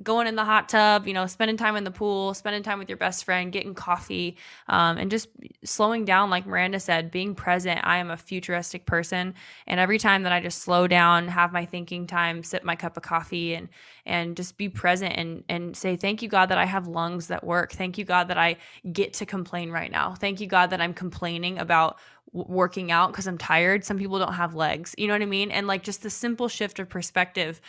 going in the hot tub, spending time in the pool, spending time with your best friend, getting coffee, and just slowing down. Like Miranda said, being present. I am a futuristic person. And every time that I just slow down, have my thinking time, sip my cup of coffee, and just be present and say, thank you, God, that I have lungs that work. Thank you, God, that I get to complain right now. Thank you, God, that I'm complaining about working out because I'm tired. Some people don't have legs, you know what I mean? And just the simple shift of perspective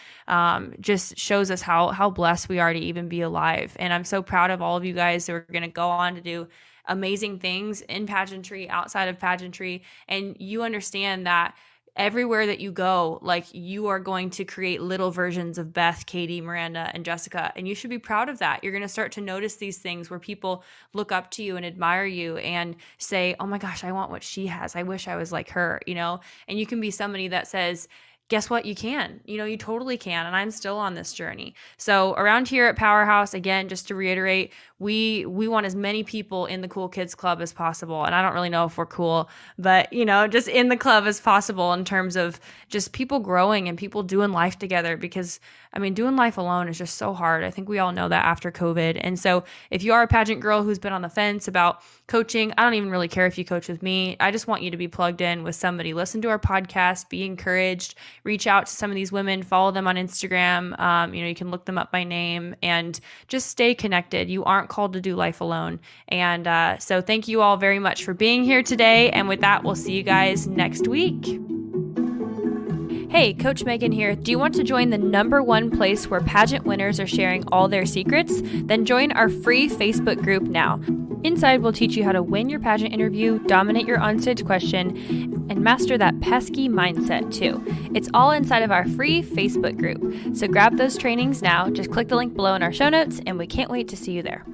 just shows us how blessed we are to even be alive. And I'm so proud of all of you guys who are going to go on to do amazing things in pageantry, outside of pageantry. And you understand that everywhere that you go, you are going to create little versions of Beth, Katie, Miranda, and Jessica. And you should be proud of that. You're going to start to notice these things where people look up to you and admire you and say, oh my gosh, I want what she has. I wish I was like her, and you can be somebody that says, guess what? You can, you totally can. And I'm still on this journey. So around here at Powerhouse, again, just to reiterate, we want as many people in the Cool Kids Club as possible. And I don't really know if we're cool, but just in the club as possible, in terms of just people growing and people doing life together, because doing life alone is just so hard. I think we all know that after COVID. And so if you are a pageant girl who's been on the fence about coaching, I don't even really care if you coach with me. I just want you to be plugged in with somebody. Listen to our podcast, be encouraged, reach out to some of these women, follow them on Instagram. You can look them up by name and just stay connected. You aren't called to do life alone. And so thank you all very much for being here today. And with that, we'll see you guys next week. Hey, Coach Megan here. Do you want to join the #1 place where pageant winners are sharing all their secrets? Then join our free Facebook group now. Inside, we'll teach you how to win your pageant interview, dominate your onstage question, and master that pesky mindset too. It's all inside of our free Facebook group. So grab those trainings now. Just click the link below in our show notes, and we can't wait to see you there.